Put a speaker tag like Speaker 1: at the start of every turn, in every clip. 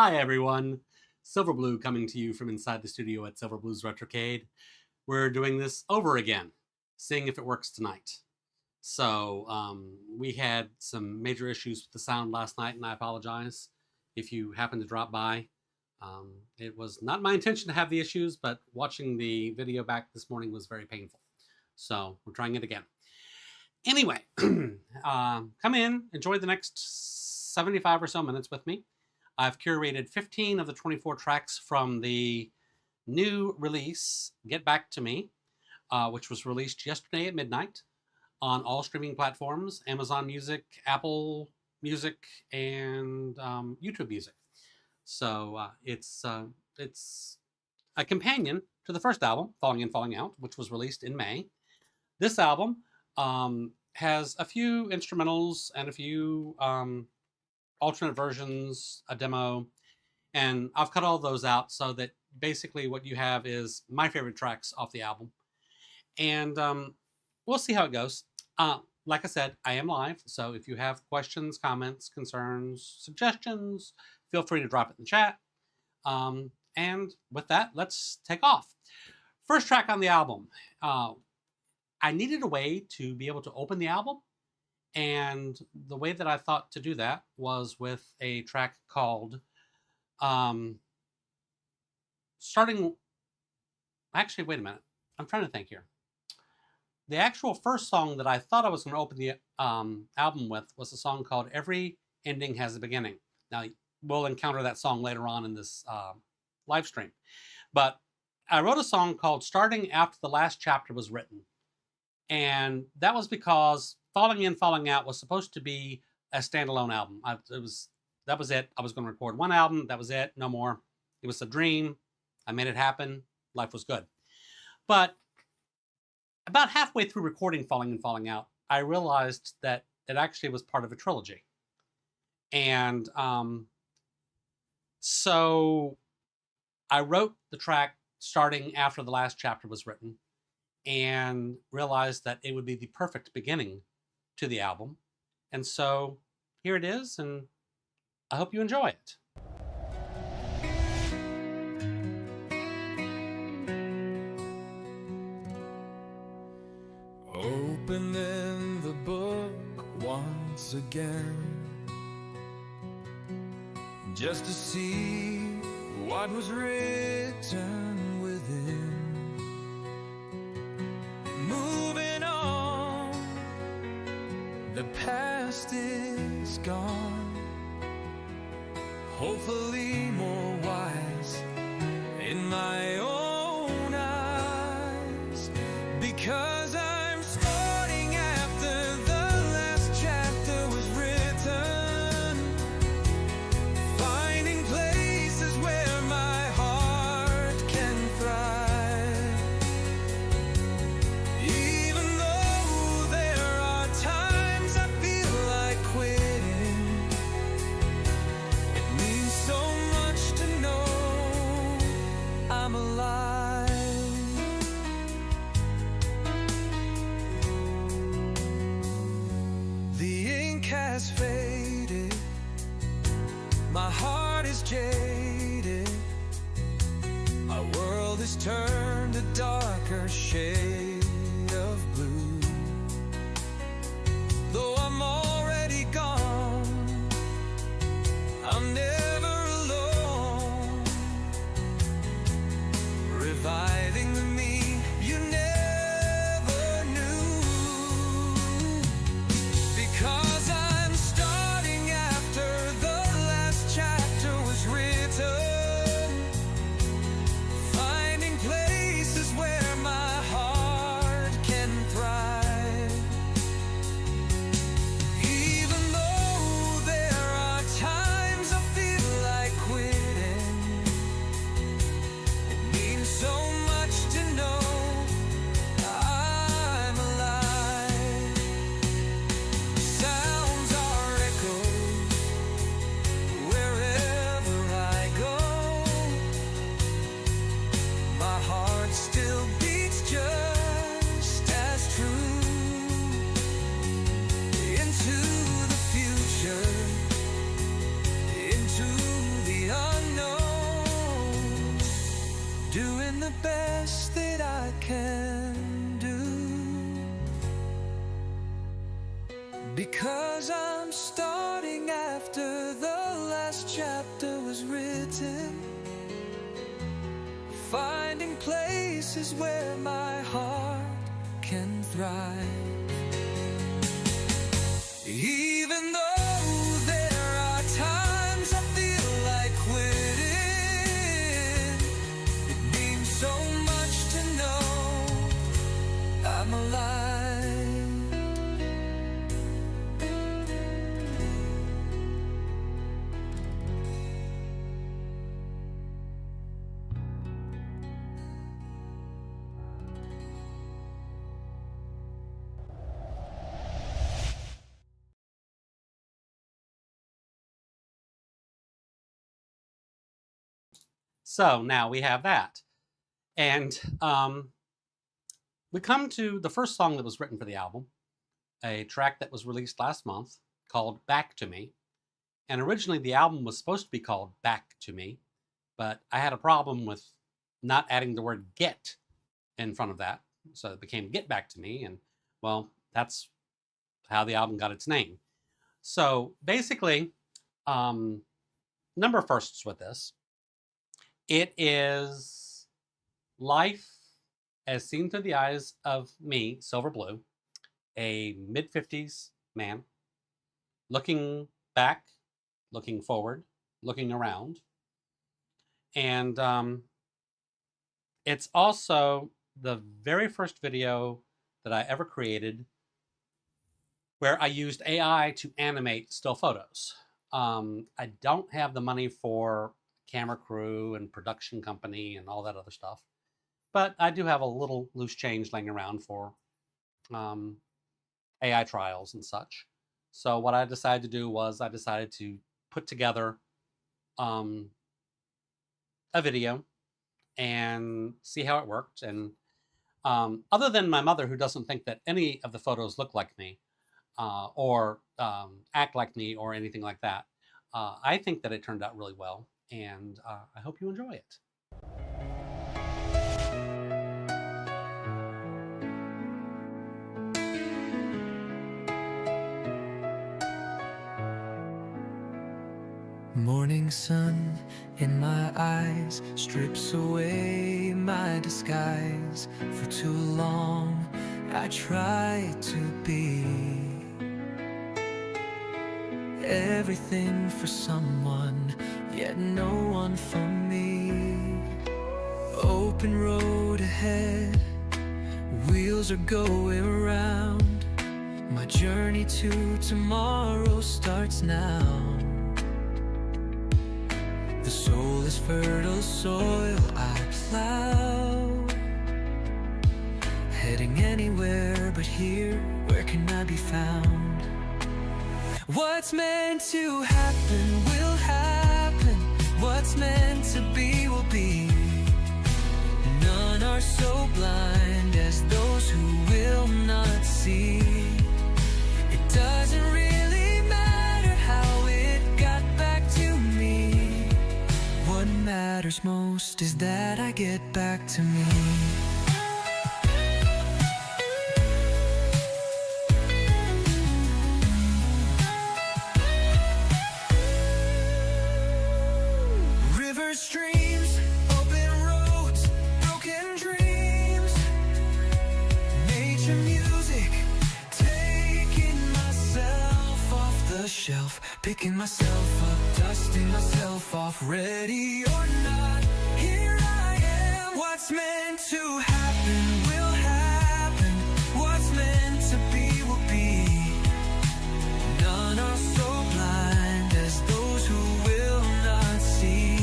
Speaker 1: Hi everyone, Silver Blue coming to you from inside the studio at Silver Blue's Retrocade. We're doing this over again, seeing if it works tonight. So we had some major issues with the sound last night, and I apologize if you happened to drop by. It was not my intention to have the issues, but watching the video back this morning was very painful. So we're trying it again. Anyway, come in, enjoy the next 75 or so minutes with me. I've curated 15 of the 24 tracks from the new release, Get Back to Me, which was released yesterday at midnight on all streaming platforms, Amazon Music, Apple Music, and YouTube Music. So it's a companion to the first album, Falling In, Falling Out, which was released in May. This album has a few instrumentals and a few alternate versions, a demo, and I've cut all those out so that basically what you have is my favorite tracks off the album. And we'll see how it goes. Like I said, I am live, so if you have questions, comments, concerns, suggestions, feel free to drop it in the chat. And with that, let's take off. First track on the album. I needed a way to be able to open the album, and the way that I thought to do that was with a track called actually, wait a minute. I'm trying to think here. The actual first song that I thought I was going to open the album with was a song called Every Ending Has a Beginning. Now, we'll encounter that song later on in this live stream. But I wrote a song called Starting After the Last Chapter Was Written. And that was because Falling In, Falling Out was supposed to be a standalone album. That was it. I was going to record one album. That was it. No more. It was a dream. I made it happen. Life was good. But about halfway through recording Falling In, Falling Out, I realized that it actually was part of a trilogy. And so I wrote the track starting after the last chapter was written and realized that it would be the perfect beginning to the album. And so here it is, and I hope you enjoy it.
Speaker 2: Opening the book once again, just to see what was written within. Moving on, the past is gone, hopefully more wise in my own eyes, because I'm starting after the last chapter was written, finding places where my heart can thrive. Even though there are times I feel like quitting, it means so much to know I'm alive. The ink has faded, my heart is jaded, my world has turned a darker shade of blue. Though I'm already gone, I'm never alone, reviving the me you never knew, because I'm starting after the last chapter was written, finding places where my heart can thrive. the best that I can do, because I'm starting after the last chapter was written, finding places where my heart can thrive. Even though there are times I feel like quitting, it means so much to know I'm alive.
Speaker 1: So now we have that. And we come to the first song that was written for the album, a track that was released last month called Back to Me. And originally the album was supposed to be called Back to Me, but I had a problem with not adding the word get in front of that. So it became Get Back to Me. And well, that's how the album got its name. So basically, number of firsts with this. It is life as seen through the eyes of me, Silver Blue, a mid-50s man, looking back, looking forward, looking around. And it's also the very first video that I ever created where I used AI to animate still photos. I don't have the money for camera crew and production company and all that other stuff, but I do have a little loose change laying around for AI trials and such. So what I decided to do was I decided to put together a video and see how it worked. And other than my mother, who doesn't think that any of the photos look like me or act like me or anything like that, I think that it turned out really well. And I hope you enjoy it.
Speaker 2: Morning sun in my eyes strips away my disguise. For too long I tried to be everything for someone, yet no one for me. Open road ahead, wheels are going around. My journey to tomorrow starts now. The soul is fertile soil I plow, heading anywhere but here. Where can I be found? What's meant to happen will happen. What's meant to be will be. None are so blind as those who will not see. It doesn't really matter how it got back to me. What matters most is that I get back to me. Streams, open roads, broken dreams, nature music, taking myself off the shelf, picking myself up, dusting myself off, ready or not, here I am. What's meant to happen will happen. What's meant to be will be. None are so blind as those who will not see.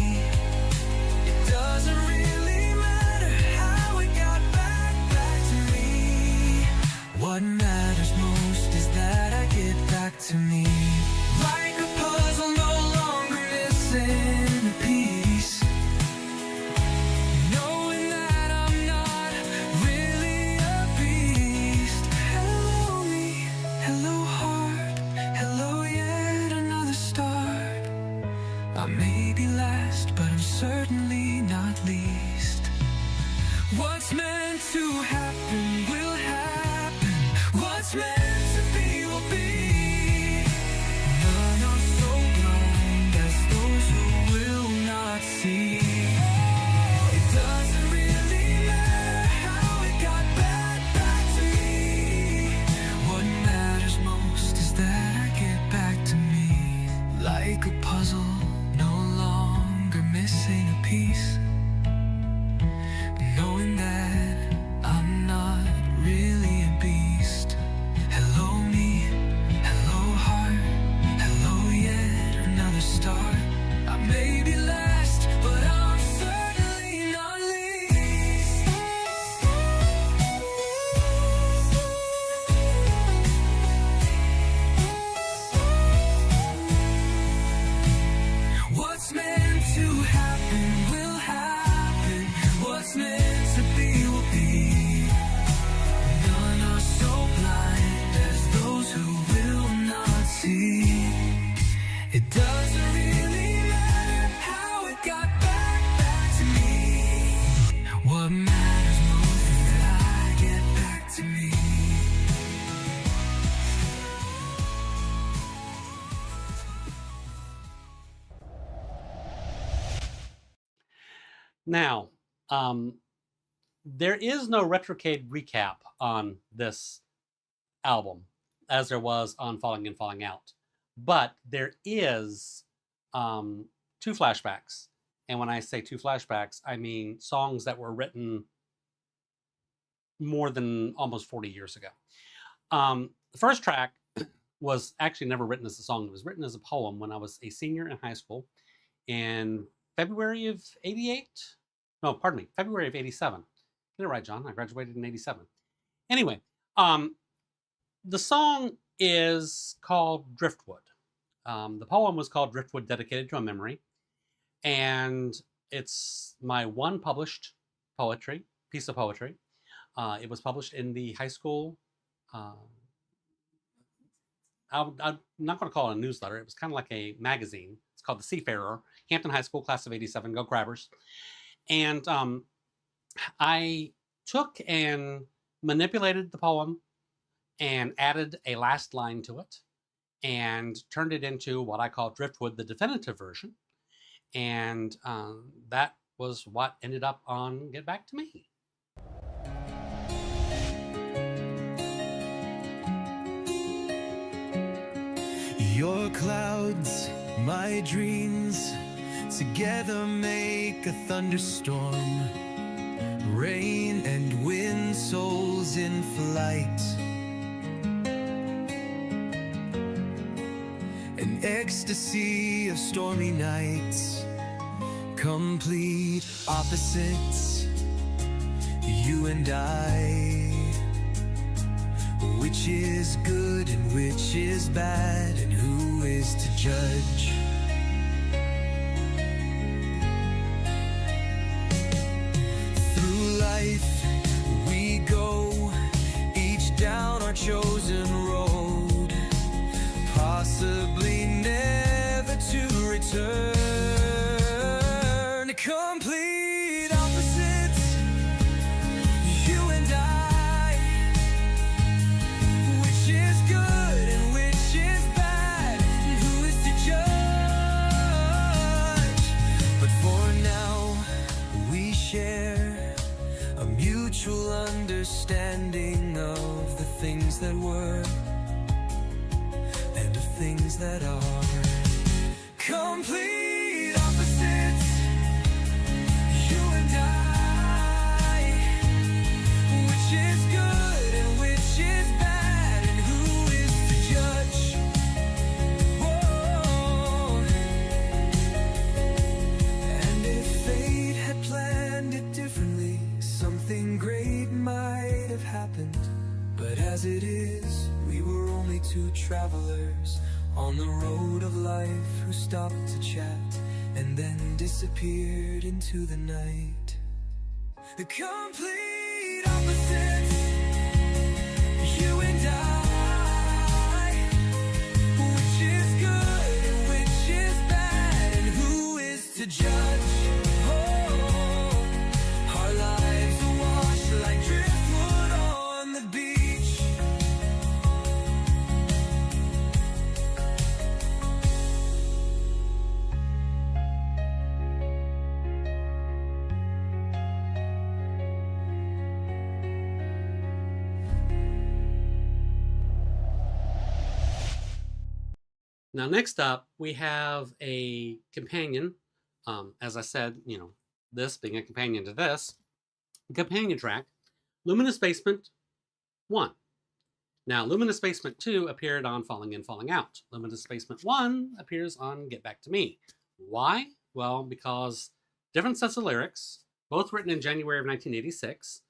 Speaker 2: Doesn't really matter how it got back to me. What matters most is that I get back to me. Like a puzzle no longer missing a piece, knowing that I'm not really a beast. Hello me, hello heart, hello yet another start. I may be last, but I'm certainly not least. What's meant to happen will happen. What's meant to be will be. None are so blind as those who will not see. It doesn't really matter how it got back to me. What matters most is that I get back to me. Like a puzzle, no longer missing a piece. Knowing that I'm not really a beast. Hello me, hello heart, hello yet another start. I may be last, but I'm certainly not least. What's meant to happen will happen. What's meant to be will be. None are so blind as those who will not see. It doesn't really matter how it got back to me. What matters most is that I get back to me.
Speaker 1: Now, there is no Retrocade recap on this album, as there was on Falling In, Falling Out. But there is 2 flashbacks. And when I say 2 flashbacks, I mean songs that were written more than almost 40 years ago. The first track was actually never written as a song. It was written as a poem when I was a senior in high school in February of 88. No, pardon me, February of 87. Get it right, John. I graduated in 87. Anyway, the song is called Driftwood. The poem was called Driftwood, Dedicated to a Memory. And it's my one published piece of poetry. It was published in the high school. I'm not going to call it a newsletter. It was kind of like a magazine. It's called The Seafarer, Hampton High School, class of 87. Go Crabbers. And I took and manipulated the poem and added a last line to it and turned it into what I call Driftwood, the definitive version. And that was what ended up on Get Back to Me.
Speaker 2: Your clouds, my dreams, together make a thunderstorm. Rain and wind, souls in flight. An ecstasy of stormy nights. Complete opposites, you and I. Which is good and which is bad, and who is to judge? Through life we go, each down our chosen road, possibly never to return. Complete opposites, you and I. Which is good and which is bad, and who is to judge? But for now we share a mutual understanding of the things that were and of things that are. Complete opposites, you and I. Which is good and which is bad, and who is to judge? Whoa. And if fate had planned it differently, something great might have happened. But as it is, we were only 2 travelers on the road of life who stopped to chat and then disappeared into the night. The complete opposites, you and I. Which is good and which is bad, and who is to judge? Oh, our lives are
Speaker 1: Now, next up, we have a companion. As I said, this being a companion to this, companion track, Luminous Basement 1. Now, Luminous Basement 2 appeared on Falling In, Falling Out. Luminous Basement 1 appears on Get Back to Me. Why? Well, because different sets of lyrics, both written in January of 1986.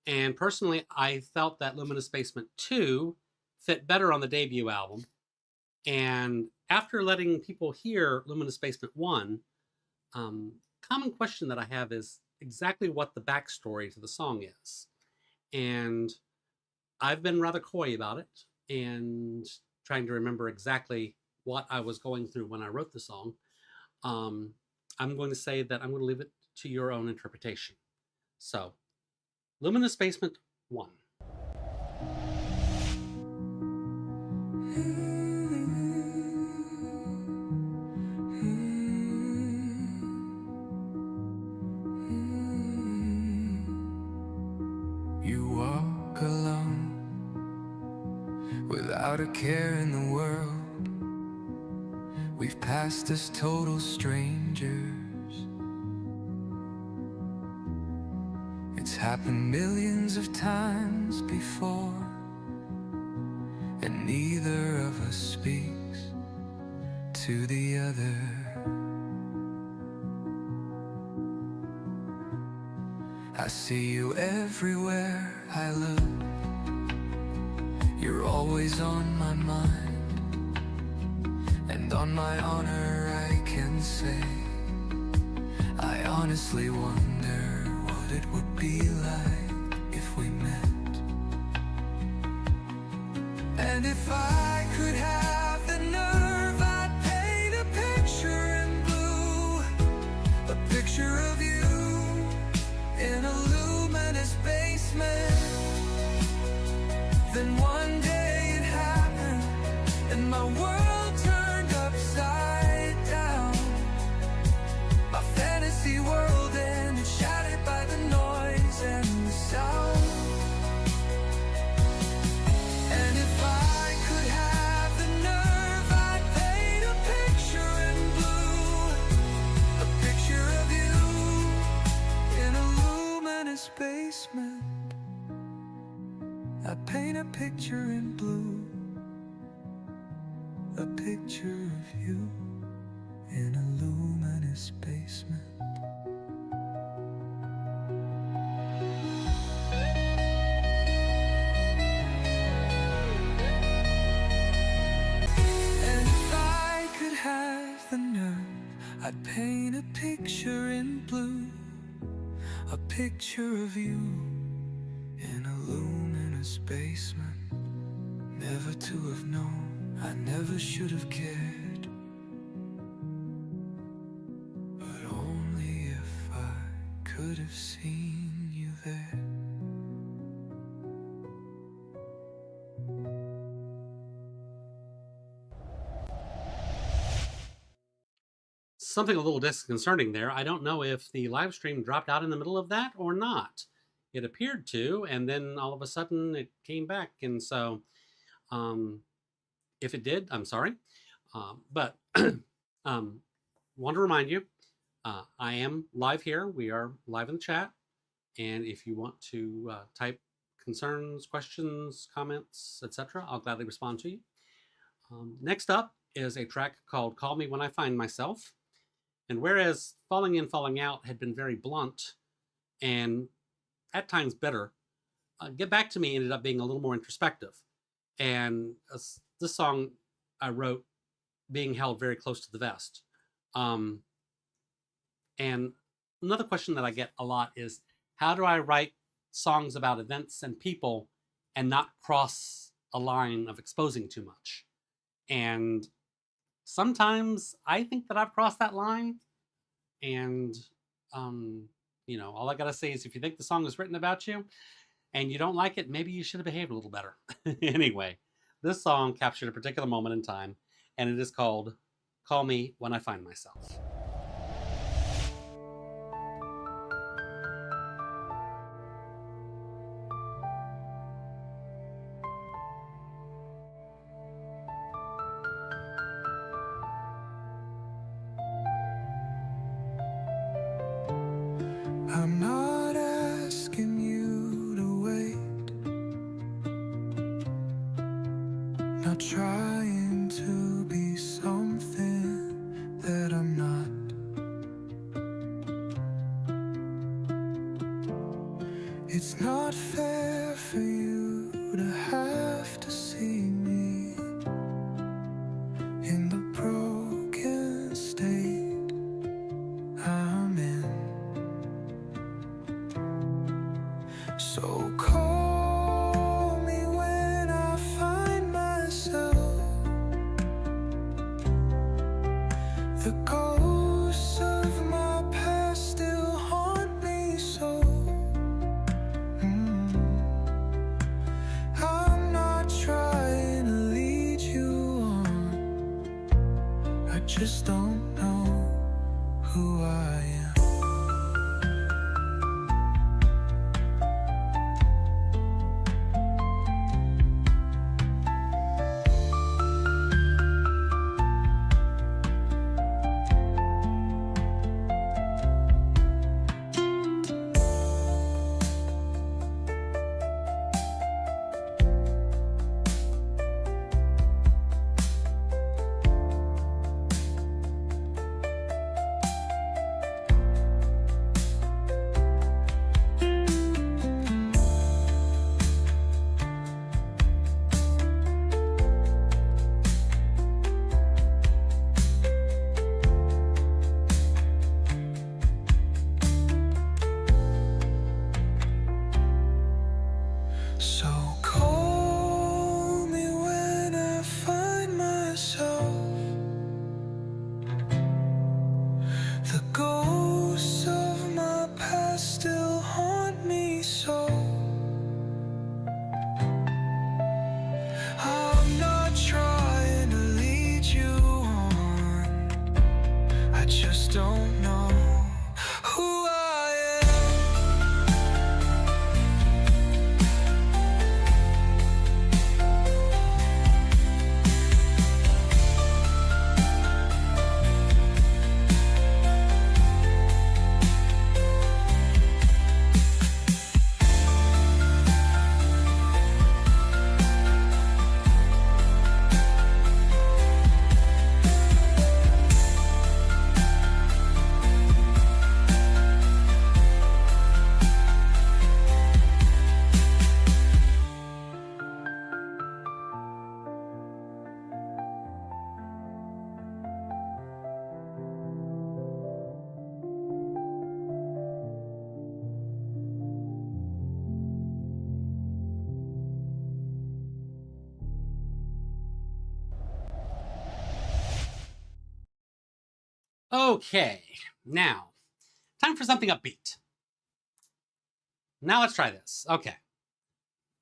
Speaker 1: And personally, I felt that Luminous Basement 2 fit better on the debut album. And after letting people hear Luminous Basement 1, common question that I have is exactly what the backstory to the song is. And I've been rather coy about it and trying to remember exactly what I was going through when I wrote the song. I'm going to say that I'm going to leave it to your own interpretation. So, Luminous Basement 1.
Speaker 2: You walk alone without a care in the world. We've passed as total strangers. It's happened millions of times before, and neither of us speaks to the other. I see you everywhere I look. You're always on my mind, and on my honor I can say I honestly wonder what it would be like if we met. And if I could have the nerve, I'd paint a picture in blue, a picture of you in a luminous basement. Then one day it happened, and my world turned upside down. My fantasy world ended, shattered by the noise and the sound. And if I could have the nerve, I'd paint a picture in blue, a picture of you in a luminous basement. I paint a picture in blue, a picture of you in a luminous basement. And if I could have the nerve, I'd paint a picture in blue, a picture of you in a luminous basement. Never to have known, I never should have cared, but only if I could have seen you there.
Speaker 1: Something a little disconcerting there. I don't know if the live stream dropped out in the middle of that or not. It appeared to, and then all of a sudden it came back. And so if it did, I'm sorry. But want to remind you, I am live here. We are live in the chat. And if you want to type concerns, questions, comments, etc., I'll gladly respond to you. Next up is a track called Call Me When I Find Myself. And whereas Falling In, Falling Out had been very blunt and at times bitter, Get Back to Me ended up being a little more introspective. And this song I wrote being held very close to the vest. And another question that I get a lot is, how do I write songs about events and people and not cross a line of exposing too much? And sometimes I think that I've crossed that line. And, all I got to say is if you think the song is written about you and you don't like it, maybe you should have behaved a little better. Anyway, this song captured a particular moment in time, and it is called Call Me When I Find Myself.
Speaker 2: I'm not asking you to wait, not trying to be something that I'm not. It's not fair for you to have to see me in the broken state I'm in. So call me when I find myself. The ghosts of my past still haunt me so. I'm not trying to lead you on, I just don't know who I am. So call me when I find myself. The ghosts of my past still haunt me so. I'm not trying to lead you on, I just don't know who I am.
Speaker 1: Okay, now, time for something upbeat. Now let's try this. Okay.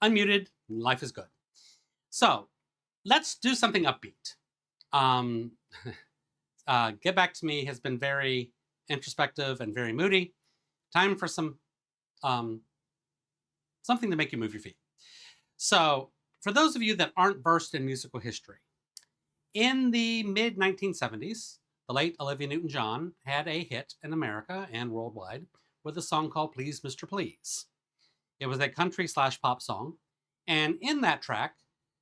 Speaker 1: Unmuted, life is good. So, let's do something upbeat. Get Back to Me has been very introspective and very moody. Time for some something to make you move your feet. So, for those of you that aren't versed in musical history, in the mid 1970s, the late Olivia Newton-John had a hit in America and worldwide with a song called Please Mr. Please. It was a country/pop song, and in that track,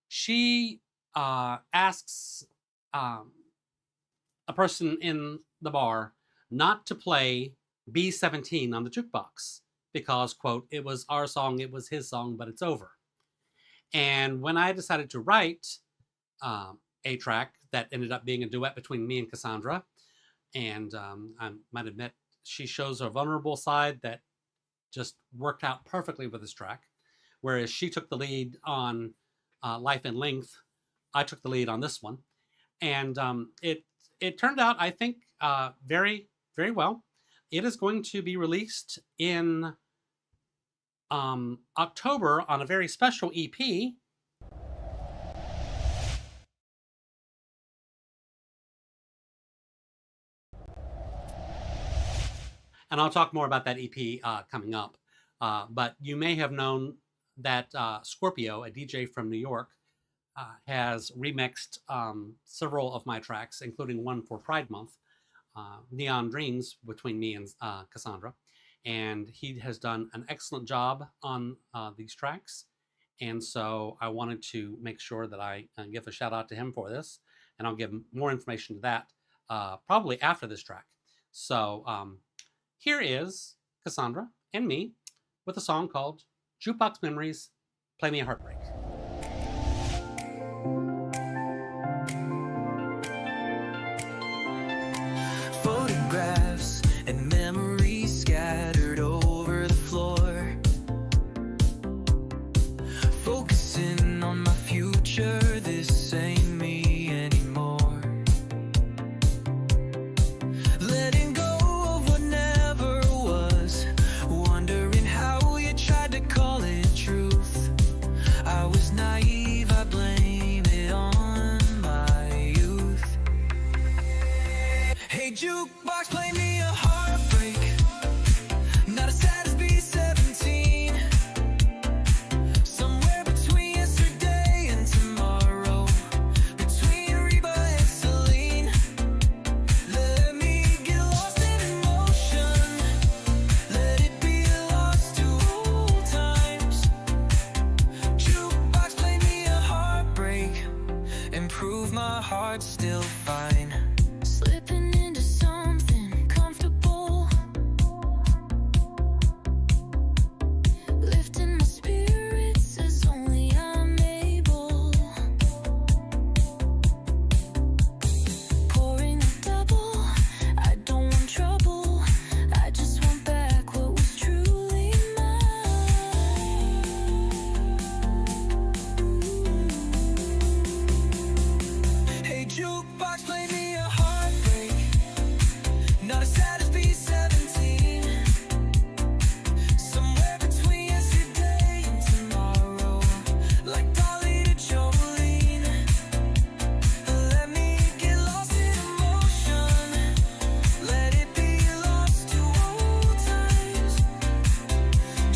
Speaker 1: she asks a person in the bar not to play B-17 on the jukebox because, quote, it was our song, it was his song, but it's over. And when I decided to write a track that ended up being a duet between me and Cassandra, and I might admit she shows a vulnerable side that just worked out perfectly with this track, whereas she took the lead on Life in Length, I took the lead on this one, and it turned out, I think, very, very well. It is going to be released in October on a very special EP. And I'll talk more about that EP coming up. But you may have known that Scorpio, a DJ from New York, has remixed several of my tracks, including one for Pride Month, Neon Dreams, between me and Cassandra. and he has done an excellent job on these tracks. And so I wanted to make sure that I give a shout out to him for this, and I'll give more information to that probably after this track. So here is Cassandra and me with a song called Jukebox Memories, Play Me a Heartbreak.
Speaker 2: Photographs and memories scattered over the floor, focusing on my future. This ain't me anymore. Letting go of what never was, wondering how you tried to call it truth. I was naive, I blame it on my youth. Hey jukebox, play me a heartbreak, not as sad as B-17. Somewhere between yesterday and tomorrow, between Reba and Celine. Let me get lost in emotion, let it be lost to old times. Jukebox, play me a heartbreak, and prove my heart's still fine. Slipping into something comfortable, lifting my spirits as only I'm able, pouring a double. I don't want trouble, I just want back what was truly mine. Hey jukebox, play me a heartbreak, not as sad as B-17. Somewhere between yesterday and tomorrow, like Dolly to Jolene. Let me get lost in emotion, let it be lost to old times.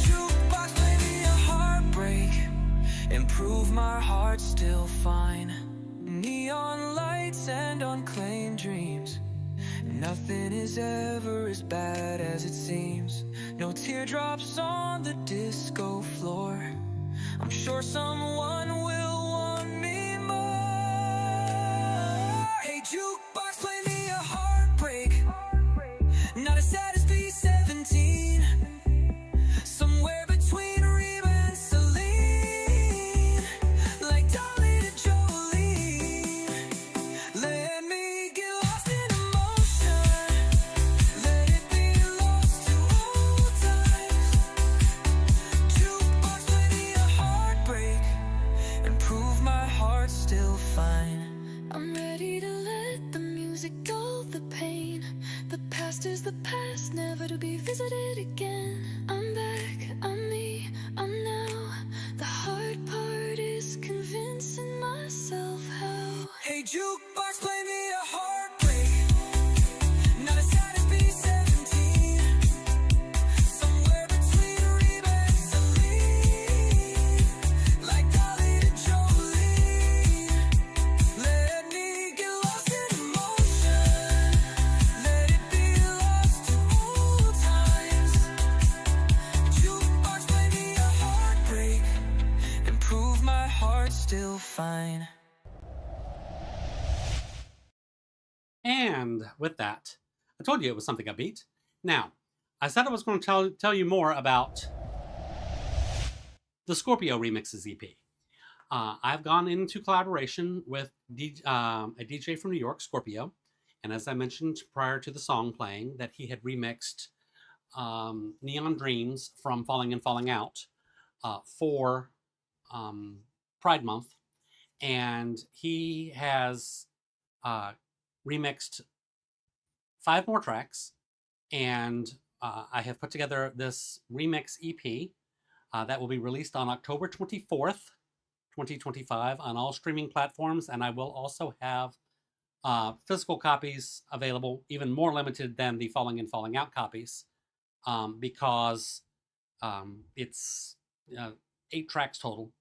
Speaker 2: Jukebox, play me a heartbreak, and prove my heart's still fine. Neon lights and unclaimed dreams, nothing is ever as bad as it seems. No teardrops on the disco floor, I'm sure someone will want me more. Hey jukebox, play me a heartbreak, not as sad as B-17. Somewhere between Reba and Celine, like Dolly to Jolene. Let me get lost in emotion, let it be lost to old times. Jukebox, play me a heartbreak, and prove my heart's still fine. I'm ready to let the music dull the pain. The past is the past, never to be visited again. I'm back, I'm me, I'm now. The hard part is convincing myself how. Hey jukebox, play me a heartbreak, not as sad as B-17. Somewhere between Reba and Celine, like Dolly to Jolene. Let me get lost in emotion, let it be lost to old times. Jukebox, play me a heartbreak, and prove my heart's still fine.
Speaker 1: And with that, I told you it was something upbeat. Now, I said I was going to tell you more about the Scorpio Remixes EP. I've gone into collaboration with a DJ from New York, Scorpio, and as I mentioned prior to the song playing, that he had remixed Neon Dreams from Falling In Falling Out for Pride Month, and he has remixed 5 more tracks, and I have put together this remix EP that will be released on October 24th, 2025 on all streaming platforms, and I will also have physical copies available, even more limited than the Falling In Falling Out copies, because it's 8 tracks total.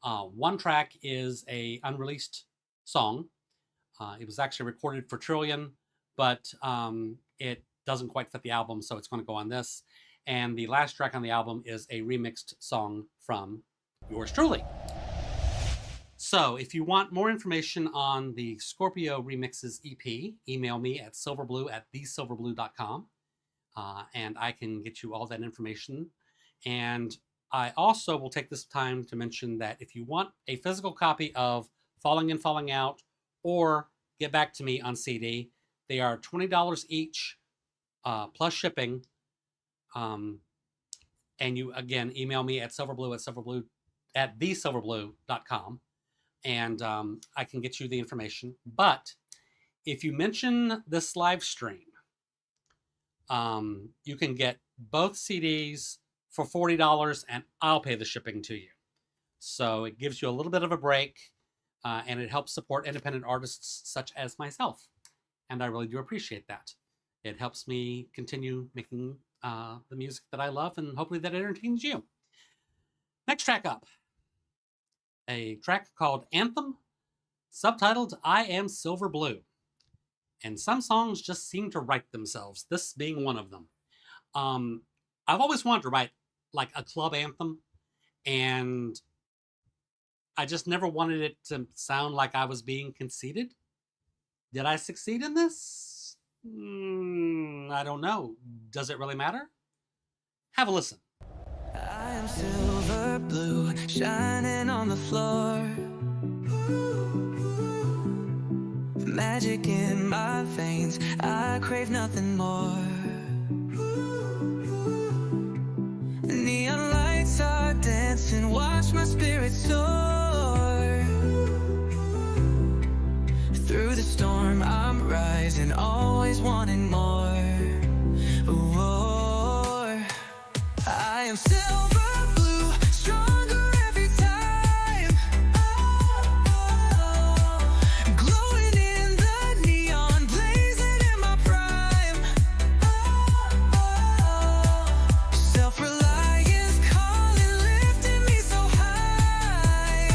Speaker 1: 1 track is a unreleased song. It was actually recorded for Trillion, but it doesn't quite fit the album, so it's going to go on this. And the last track on the album is a remixed song from yours truly. So if you want more information on the Scorpio Remixes EP, email me at silverblue@thesilverblue.com, and I can get you all that information. And I also will take this time to mention that if you want a physical copy of Falling In, Falling Out, or Get Back to Me on CD, they are $20 each, plus shipping. And you, again, email me at thesilverblue.com, and I can get you the information. But if you mention this live stream, you can get both CDs for $40, and I'll pay the shipping to you. So it gives you a little bit of a break, and it helps support independent artists such as myself. And I really do appreciate that. It helps me continue making the music that I love, and hopefully that entertains you. Next track up, a track called Anthem, subtitled I Am Silver Blue. And some songs just seem to write themselves, this being one of them. I've always wanted to write like a club anthem, and I just never wanted it to sound like I was being conceited. Did I succeed in this? I don't know. Does it really matter? Have a listen.
Speaker 2: I am silver blue, shining on the floor. Magic in my veins, I crave nothing more. Neon lights are dancing, watch my spirit soar. Through the storm I'm rising, always wanting more. I am silver blue, stronger every time. Glowing in the neon, blazing in my prime. Self-reliance calling, lifting me so high.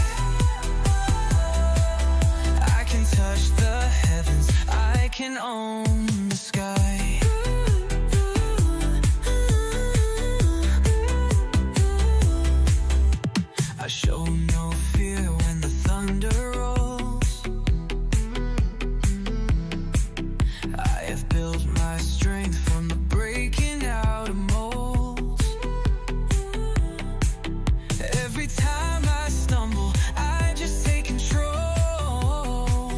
Speaker 2: I can touch the heavens, I can own the sky. I show no fear when the thunder rolls. I have built my strength from the breaking out of molds. Every time I stumble, I just take control.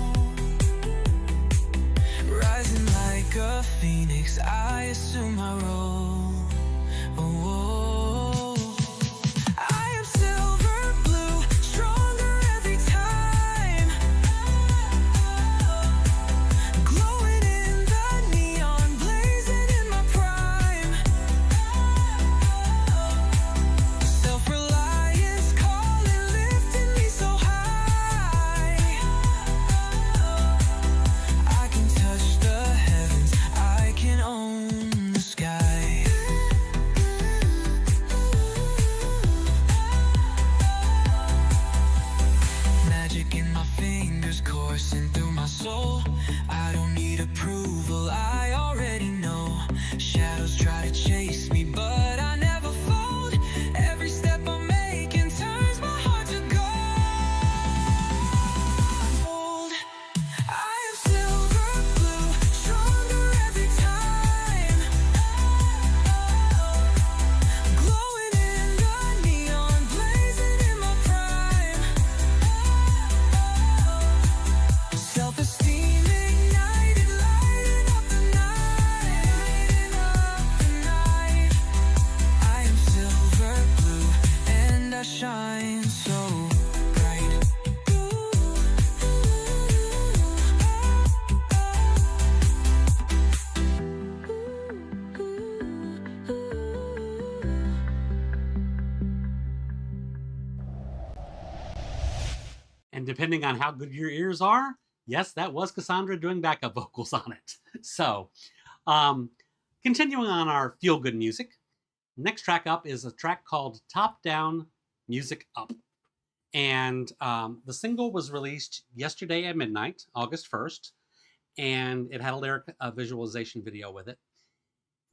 Speaker 2: Rising like a phoenix, I assume my role.
Speaker 1: And depending on how good your ears are, yes, that was Cassandra doing backup vocals on it. So, continuing on our feel-good music, next track up is a track called Top Down Music Up. And the single was released yesterday at midnight, August 1st, and it had a lyric visualization video with it.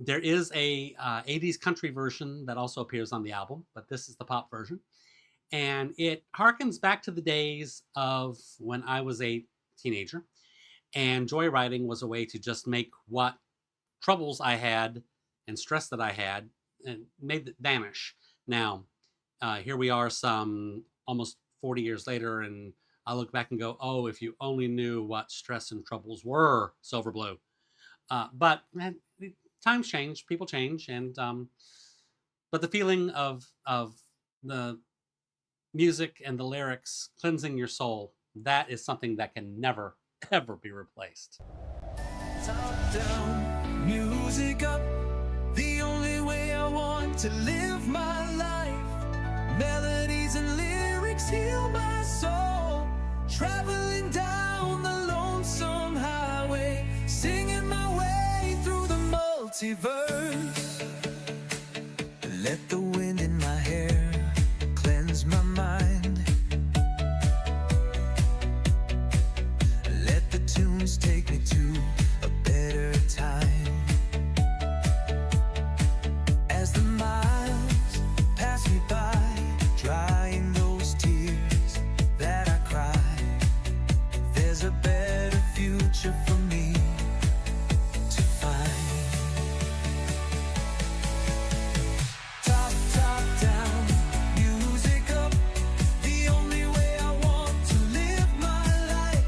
Speaker 1: There is a 80s country version that also appears on the album, but this is the pop version. And it harkens back to the days of when I was a teenager, and joyriding was a way to just make what troubles I had and stress that I had and made it vanish. Now, here we are some almost 40 years later, and I look back and go, oh, if you only knew what stress and troubles were, Silver Blue. But man, times change, people change, and but the feeling of the music and the lyrics cleansing your soul, that is something that can never ever be replaced.
Speaker 2: Top down, music up, the only way I want to live my life. Melodies and lyrics heal my soul, traveling down the lonesome highway, singing my way through the multiverse. Let the wind in my hair cleanse my mind. Let the tunes take me to a better time. As the miles pass me by, drying those tears that I cry, there's a better future for me to find. Top down, music up, the only way I want to live my life.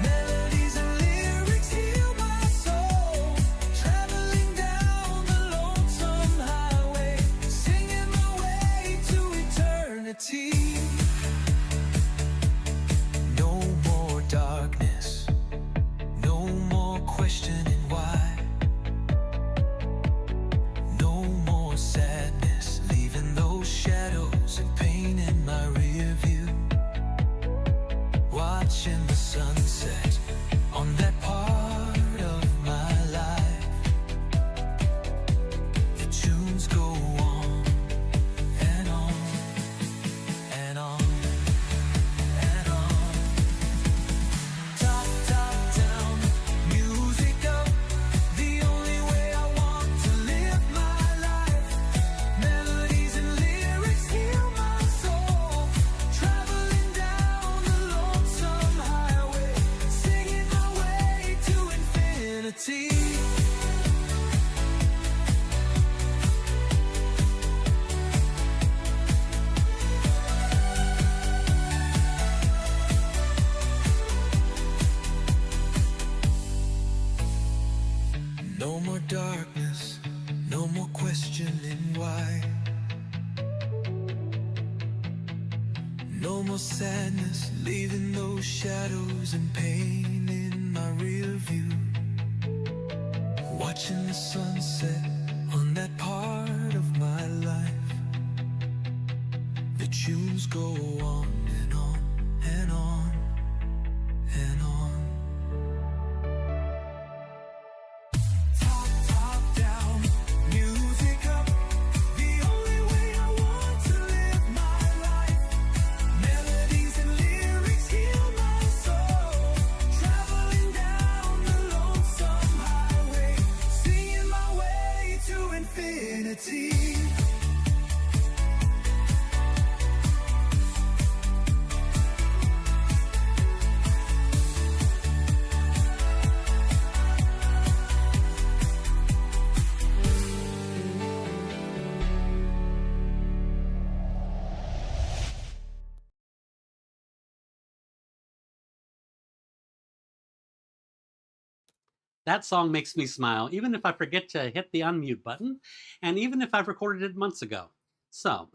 Speaker 2: Melodies and lyrics heal my soul, traveling down the lonesome highway, singing my way to eternity. No more darkness, no more questioning why. No more sadness, leaving those shadows and pain in my rear view. Watching the sunset on that part of my life. The tunes go on and on and on and on. Top down, music up, the only way I want to live my life. Melodies and lyrics heal my soul, traveling down the lonesome highway, singing my way to infinity. No more darkness, no more questioning why. No more sadness, leaving those shadows and pain in my rear view. Watching the sunset on that part of my life. The tunes go on and on and on and on. Top down, music up, the only way I want to live my life. Melodies and lyrics heal my soul, traveling down the lonesome highway, singing my way to infinity.
Speaker 1: That song makes me smile, even if I forget to hit the unmute button, and even if I've recorded it months ago. So,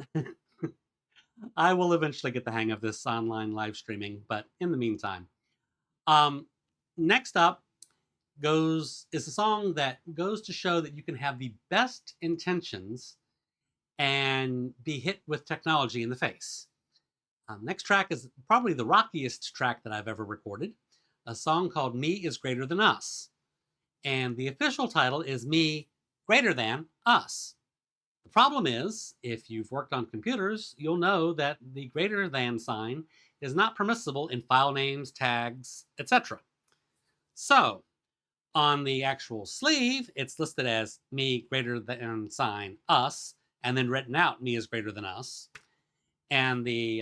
Speaker 1: I will eventually get the hang of this online live streaming, but in the meantime. Next up is a song that goes to show that you can have the best intentions and be hit with technology in the face. Next track is probably the rockiest track that I've ever recorded, a song called Me Is Greater Than Us. And the official title is Me Greater Than Us. The problem is, if you've worked on computers, you'll know that the greater than sign is not permissible in file names, tags, etc. So, On the actual sleeve, it's listed as me greater than sign us, and then written out me is greater than us. And the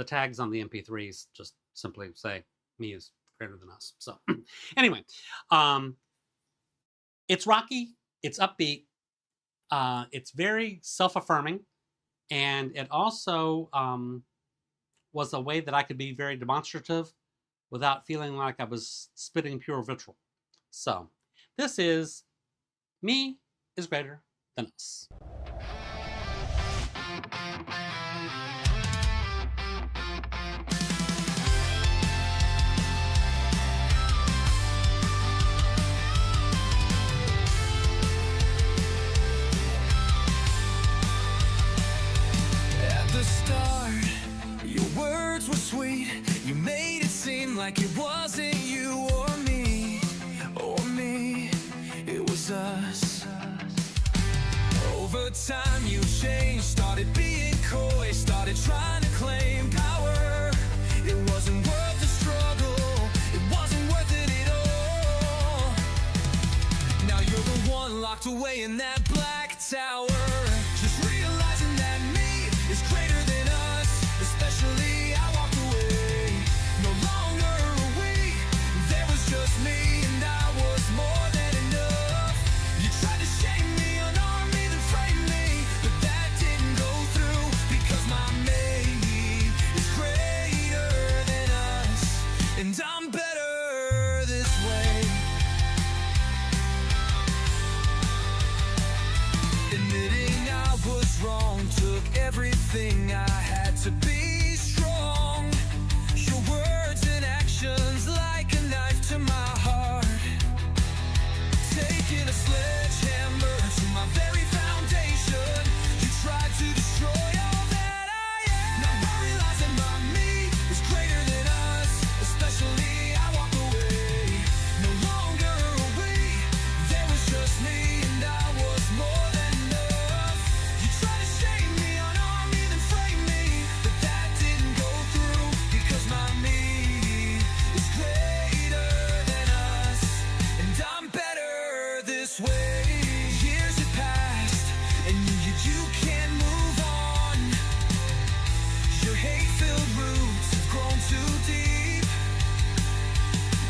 Speaker 1: tags on the MP3s just simply say me is greater than us. So anyway, it's rocky, it's upbeat, it's very self-affirming, and it also was a way that I could be very demonstrative without feeling like I was spitting pure vitriol. So this is me is greater than us.
Speaker 2: At the start, your words were sweet. You made it seem like it wasn't you or me, it was us. Over time you changed, started being coy, started trying to claim power. It wasn't worth the struggle, it wasn't worth it at all. Now you're the one locked away in that black tower, just realizing that me is greater than us. Especially I walked away, no longer a we. There was just me and I was more than enough. You tried to shame me, unarm me, then frame me, but that didn't go through, because my me is greater than us, and I'm better this way. Admitting I was wrong took everything I had to be strong. Your words and actions like a knife to my heart, taking a sledgehammer to my very foundation. You tried to destroy all that I am. Now I realize that my me is greater than us. Especially I walk away, no longer a we. There was just me and I was more than enough. You tried to shame me, unarm me, then frame me, but that didn't go through, because my me is greater than us, and I'm better this way. Years have passed and you can't move on. Your hate-filled roots have grown too deep.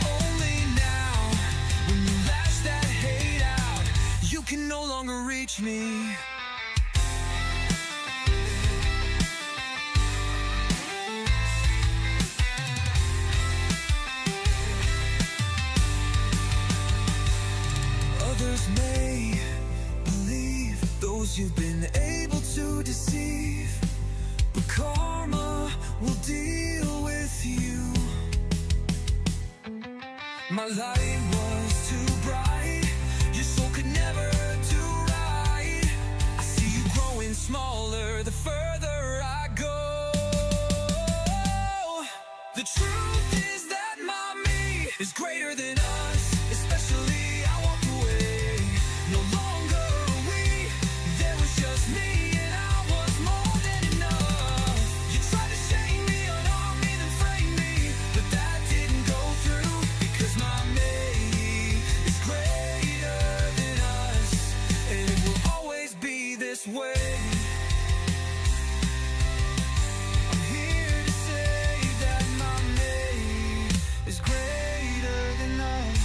Speaker 2: Only now, when you lash that hate out, you can no longer reach me. Others may believe those you've been able to deceive, but karma will deal with you. My light was too bright, your soul could never do right. I see you growing smaller the further I go. The truth is that my me is greater than us. Especially I walk away, no longer a we. There was just me and I was more than enough. You tried to shame me, unarm me, then frame me, but that didn't go through, because my me is greater than us, and it will always be this way. I'm here to say that my me is greater than us.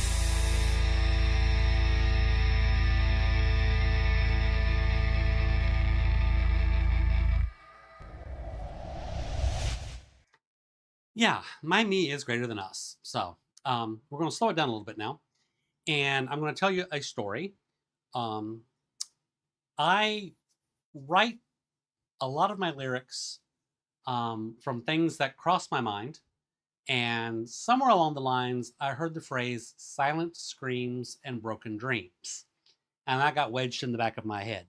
Speaker 1: Yeah, my me is greater than us. So we're going to slow it down a little bit now, and I'm going to tell you a story. I write a lot of my lyrics from things that cross my mind, and somewhere along the lines, I heard the phrase silent screams and broken dreams, and that got wedged in the back of my head.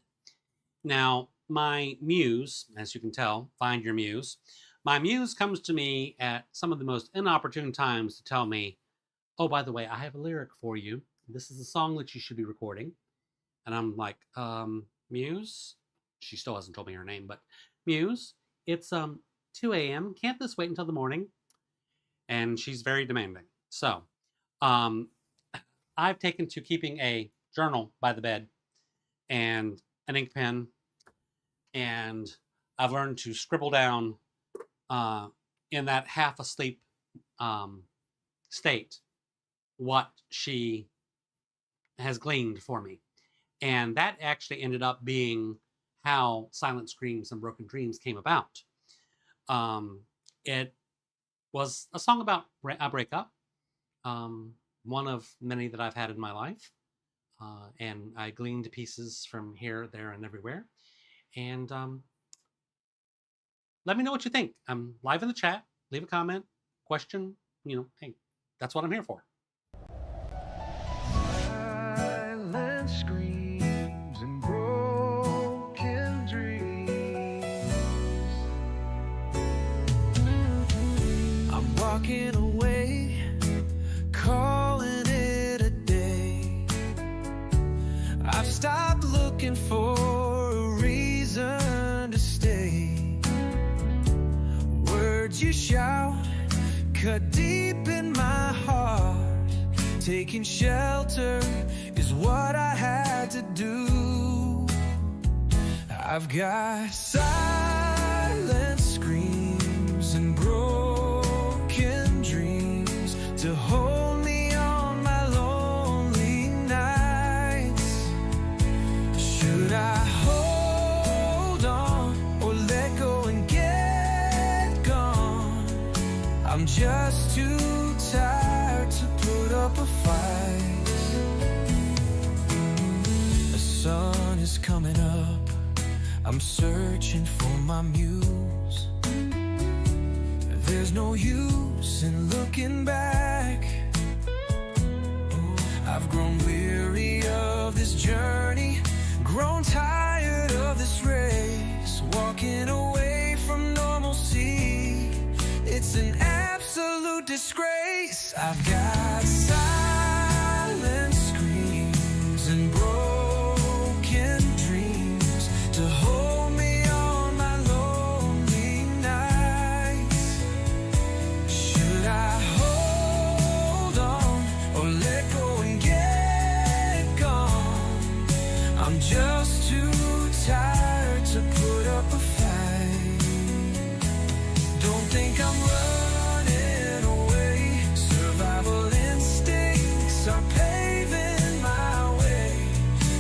Speaker 1: Now, my muse, as you can tell, find your muse. My muse comes to me at some of the most inopportune times to tell me, oh, by the way, I have a lyric for you. This is a song that you should be recording. And I'm like, Muse? She still hasn't told me her name, but Muse, it's 2 a.m. Can't this wait until the morning? And she's very demanding. So I've taken to keeping a journal by the bed and an ink pen, and I've learned to scribble down in that half asleep state what she has gleaned for me. And that actually ended up being how Silent Screams and Broken Dreams came about. It was a song about a breakup, one of many that I've had in my life. And I gleaned pieces from here, there, and everywhere. And let me know what you think. I'm live in the chat. Leave a comment, question. Hey, that's what I'm here for.
Speaker 2: Silent screams and broken dreams. I'm walking away, calling it a day. I've stopped looking for a reason to stay. Words you shout cut deep in my heart. Taking shelter is what I had to do. I've got silent screams and broken dreams to hold me on my lonely nights. Should I hold on or let go and get gone? I'm just too tired to put up a fight. The sun is coming up. I'm searching for my muse. There's no use in looking back. I've grown weary of this journey, grown tired of this race, walking away from normalcy. It's an absolute disgrace. I've got silent screams and broken dreams to hold me on my lonely nights. Should I hold on or let go and get gone? I'm just too tired to put up a fight. Don't think I'm running away. Survival instincts are paving my way.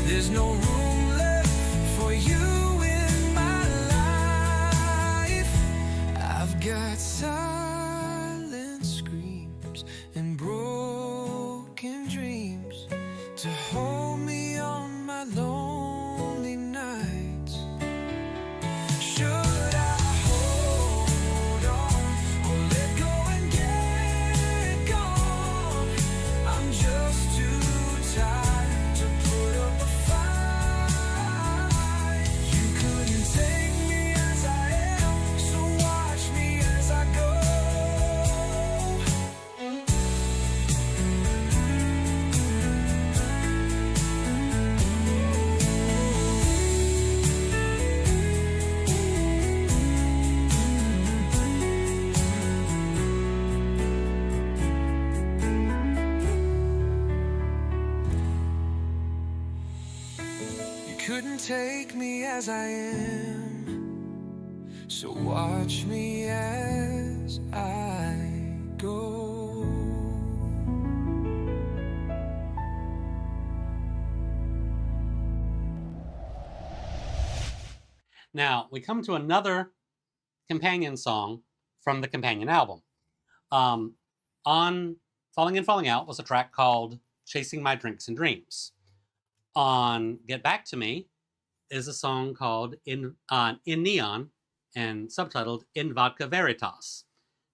Speaker 2: There's no room left for you in my life. I've got silent screams and broken dreams to hold me on my lonely nights. Should I hold on or let go and get gone? I'm just too tired to put up a fight. You couldn't take me as I am, so watch me as I go. You couldn't take me as I am, so watch me as I go.
Speaker 1: Now, we come to another companion song from the companion album. On Falling In, Falling Out was a track called Chasing My Drinks and Dreams. On Get Back to Me is a song called In Neon and subtitled In Vodka Veritas.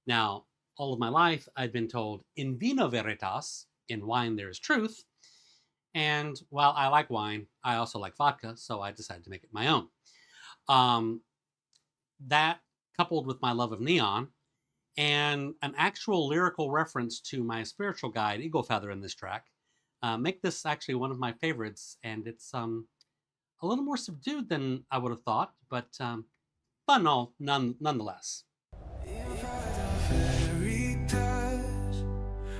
Speaker 1: Now, all of my life, I'd been told In Vino Veritas, in wine there is truth. And while I like wine, I also like vodka, so I decided to make it my own. That, coupled with my love of neon, and an actual lyrical reference to my spiritual guide, Eagle Feather, in this track, make this actually one of my favorites, and it's a little more subdued than I would have thought, but fun nonetheless.
Speaker 2: Veritas,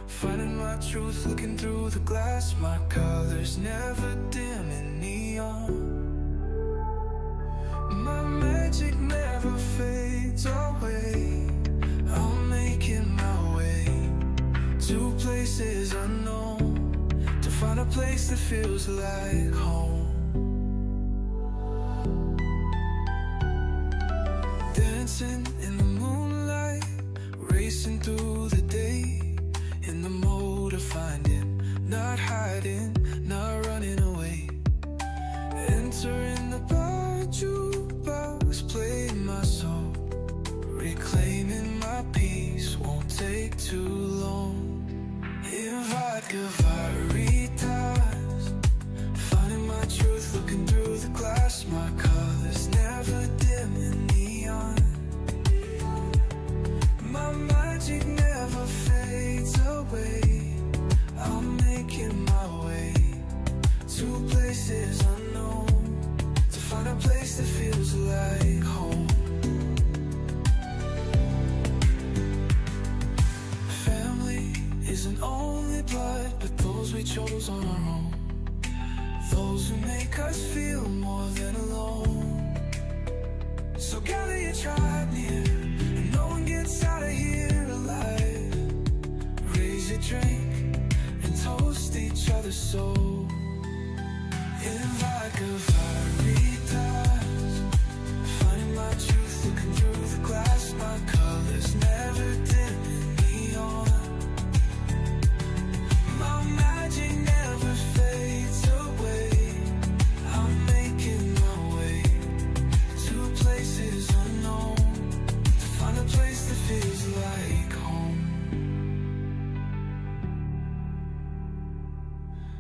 Speaker 2: finding my truth looking through the glass. My colors never dim in neon. My magic never fades away. I'm making my way to places unknown, to find a place that feels like home. Dancing in the moonlight, racing through the day, in the mode of finding, not hiding, not running away. Entering the bar, jukebox, playing my song, reclaiming my peace, won't take too long. In vodka, veritas, finding my truth, looking through the glass. My colors never dim in neon. My magic never fades away. I'm making my way to places unknown, to find a place that feels like home. Family isn't only blood, but those we chose on our own, those who make us feel more than alone. So gather your tribe near, and no one gets out of here alive. Raise your drink and toast each other's soul. In vodka, veritas, finding my truth, looking through the glass. My colors never dim in neon. My magic never fades away. I'm making my way to places unknown, to find a place that feels like home.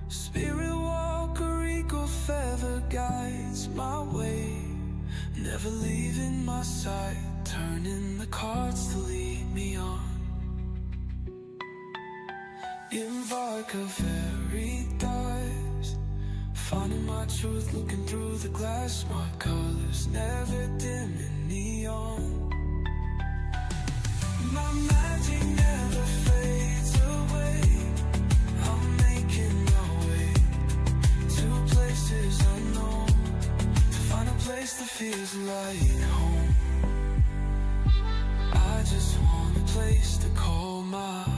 Speaker 2: Spirit walker, eagle feather guides my way, never leaving my side, turning the cards to lead me on. In vodka, veritas, finding my truth, looking through the glass. My colors never dim in neon. My magic never fades away. I'm making my way to places unknown, to find a place that feels like home. I just want a place to call my home.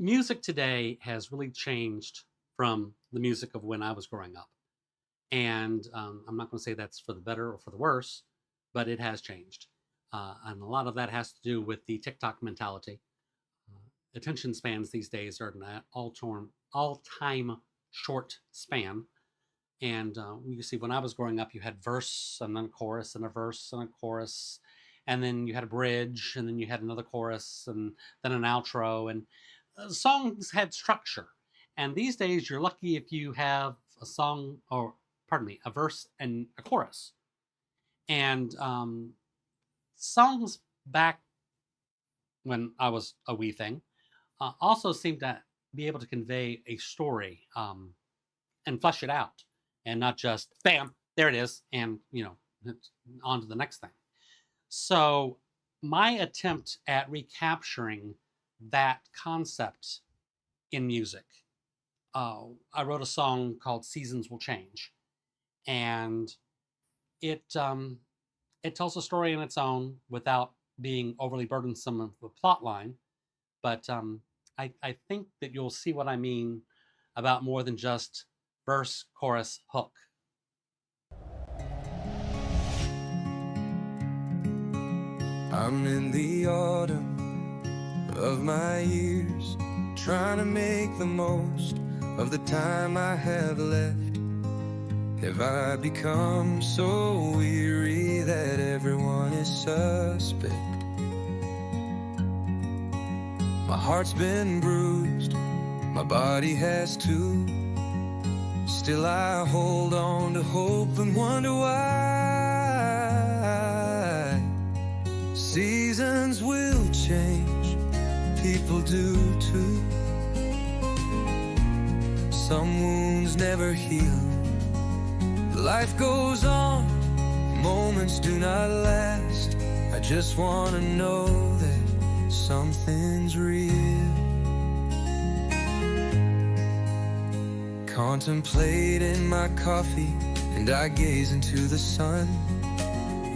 Speaker 1: Music today has really changed from the music of when I was growing up. And I'm not going to say that's for the better or for the worse, but it has changed. And a lot of that has to do with the TikTok mentality. Attention spans these days are an all-time short span. And you see, when I was growing up, you had verse and then a chorus and a verse and a chorus. And then you had a bridge, and then you had another chorus, and then an outro. And songs had structure. And these days, you're lucky if you have a song, or pardon me, a verse and a chorus. And songs back when I was a wee thing also seemed to be able to convey a story and flesh it out, and not just bam, there it is, and on to the next thing. So my attempt at recapturing that concept in music, I wrote a song called "Seasons Will Change," and it tells a story in its own without being overly burdensome of the plot line. But I think that you'll see what I mean about more than just verse, chorus, hook.
Speaker 2: I'm in the autumn of my years, trying to make the most of the time I have left. Have I become so weary that everyone is suspect? My heart's been bruised, my body has too. Still I hold on to hope and wonder why. Seasons will change, people do too. Some wounds never heal. Life goes on, moments do not last. I just wanna know that something's real. Contemplating my coffee, and I gaze into the sun,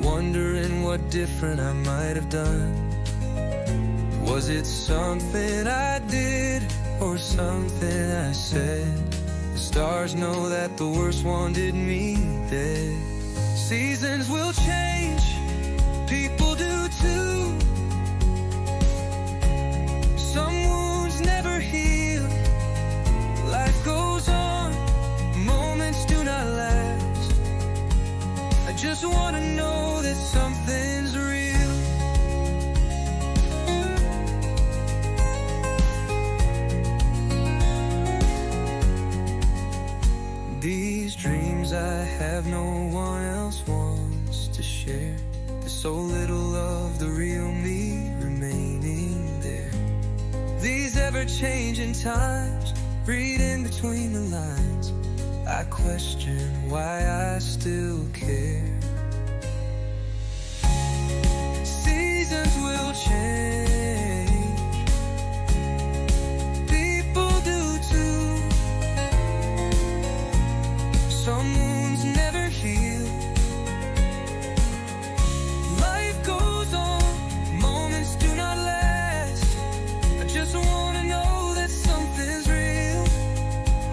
Speaker 2: wondering what different I might have done. Was it something I did or something I said? The stars know that the worst wanted me dead. Seasons will change, people do too. Some wounds never heal. Life goes on, moments do not last. I just wanna know that something's real. These dreams I have, no one else wants to share. There's so little of the real me remaining there. These ever-changing times, reading between the lines, I question why I still care. Seasons will change, people do too. Some wounds never heal. Life goes on, moments do not last. I just wanna know that something's real.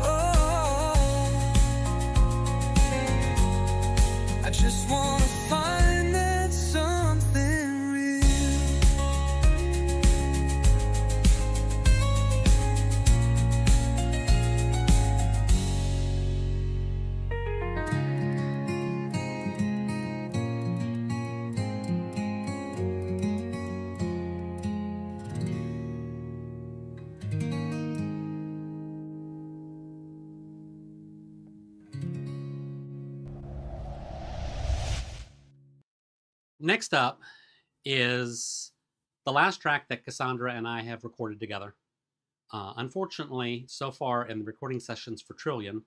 Speaker 2: Oh, I just wanna find that something real.
Speaker 1: Next up is the last track that Cassandra and I have recorded together. Unfortunately, so far in the recording sessions for Trillion,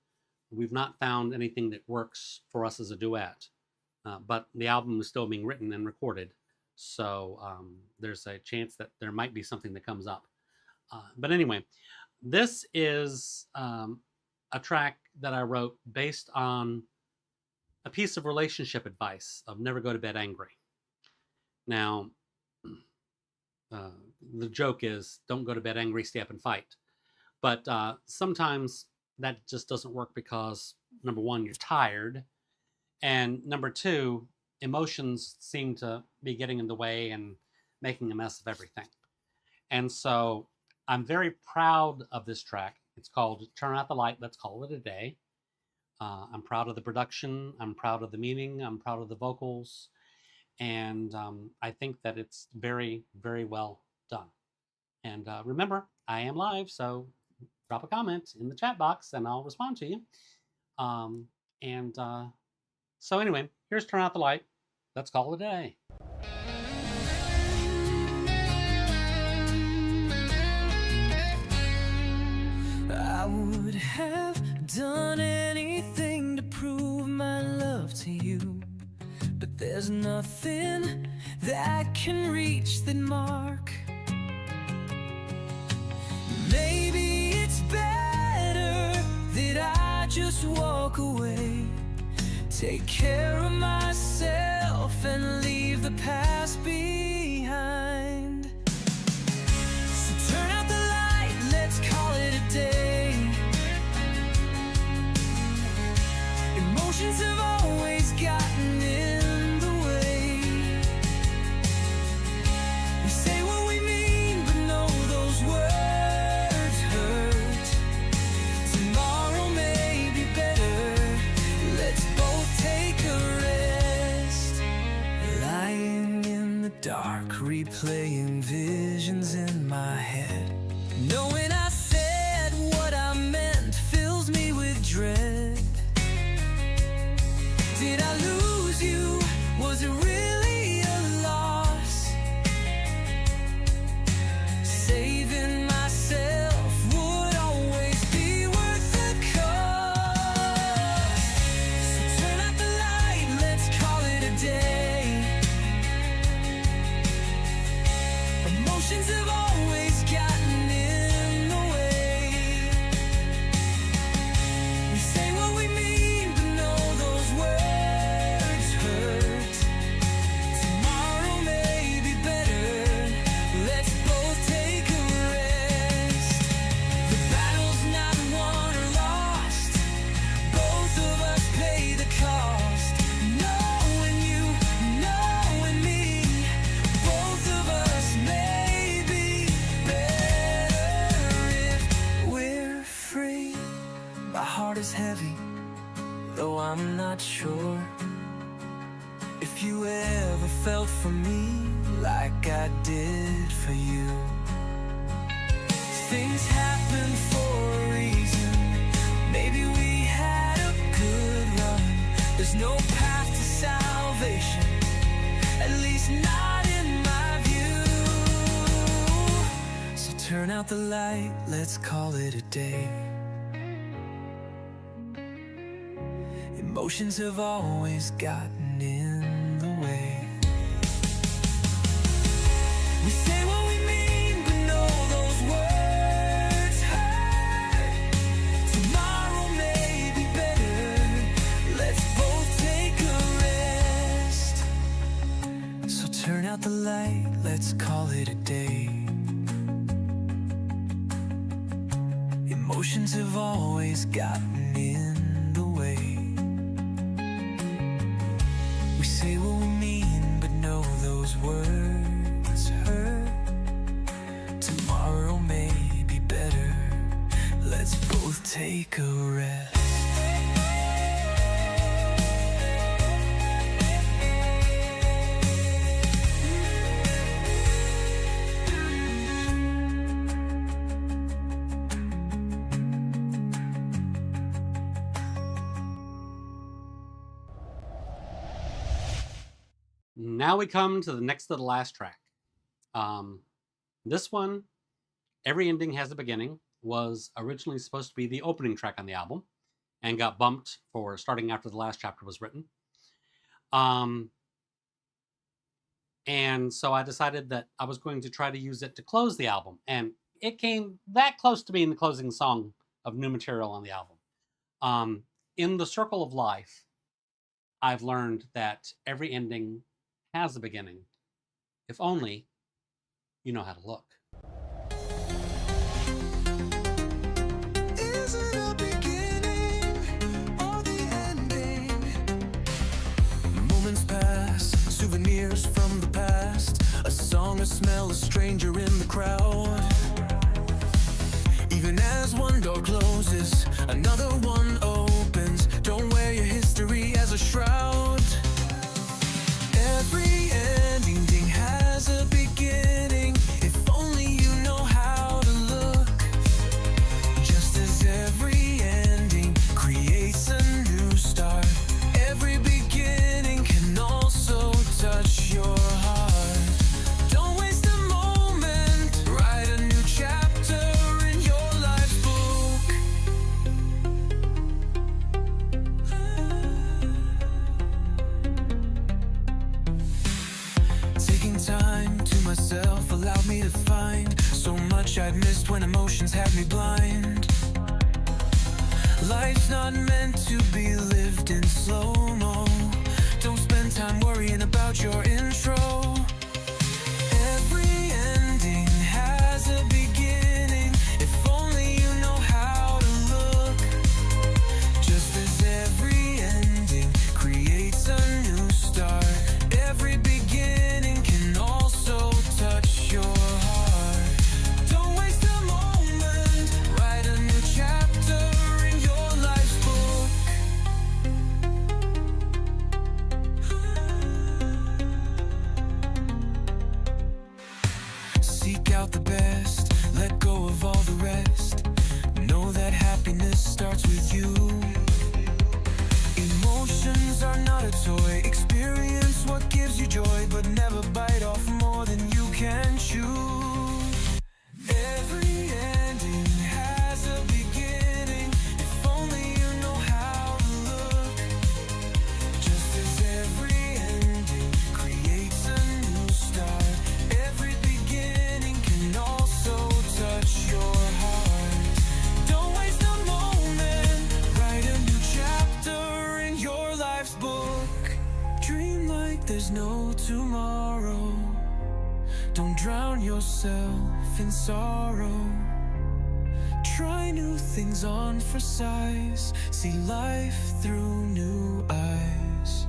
Speaker 1: we've not found anything that works for us as a duet. But the album is still being written and recorded, so there's a chance that there might be something that comes up. But anyway, this is a track that I wrote based on a piece of relationship advice of never go to bed angry. Now, the joke is don't go to bed angry, stay up and fight. But sometimes that just doesn't work because, number one, you're tired. And number two, emotions seem to be getting in the way and making a mess of everything. And so I'm very proud of this track. It's called Turn Out the Light, Let's Call It a Day. I'm proud of the production. I'm proud of the meaning. I'm proud of the vocals. And I think that it's very, very well done. And remember, I am live, so drop a comment in the chat box and I'll respond to you. So anyway, here's Turn Out the Light. Let's call it a day.
Speaker 2: I would have done anything to prove my love to you, but there's nothing that can reach that mark. Maybe it's better that I just walk away, take care of myself and leave the past behind. So turn out the light, let's call it a day. Emotions have always gotten in the way. We say what we mean, but know those words hurt. Tomorrow may be better. Let's both take a rest. Lying in the dark, replaying visions in my head. Knowing I said what I meant fills me with dread. Did I lose you? Was it really a loss? Saving myself would always be worth the cost. So turn out the light, let's call it a I'm not sure if you ever felt for me like I did for you. Things happen for a reason. Maybe we had a good run. There's no path to salvation, at least not in my view. So turn out the light, let's call it a day. Emotions have always gotten in the way. We say what we mean, but know those words hurt. Tomorrow may be better. Let's both take a rest. So turn out the light, let's call it a day. Emotions have always gotten in the way. We say what we mean, but know those words hurt. Tomorrow may be better. Let's both take a rest.
Speaker 1: Now we come to the next to the last track. This one, Every Ending Has a Beginning, was originally supposed to be the opening track on the album and got bumped for starting after the last chapter was written. And so I decided that I was going to try to use it to close the album. And it came that close to being the closing song of new material on the album. In the circle of life, I've learned that every ending has a beginning, if only you know how to look.
Speaker 2: Is it a beginning or the ending? Moments pass, souvenirs from the past, a song, a smell, a stranger in the crowd. Even as one door closes, another one opens. Don't wear your history as a shroud. Every ending has a beginning, if only you know how to look. Just as every ending creates a new start, every beginning can also touch your heart. Don't waste a moment, write a new chapter in your life's book. Taking time to myself allowed me to find so much I'd missed when emotions had me blind. Life's not meant to be lived in slow-mo. Don't spend time worrying about your intro. Every ending has a beginning, if only you know how to look. Just as every ending creates a new start, every beginning can also touch your heart. Don't waste a moment, write a new chapter in your life's book. Seek out the best, let go of all the rest. Know that happiness starts with you. Emotions are not a toy. Experience what gives you joy, but never bite off more than you can chew. Every ending has a beginning, if only you know how to look. Just as every ending creates a new start, every beginning can also touch your heart. Don't waste a moment, write a new chapter in your life's book. Dream like there's no tomorrow. Don't drown yourself in sorrow. Try new things on for size. See life through new eyes.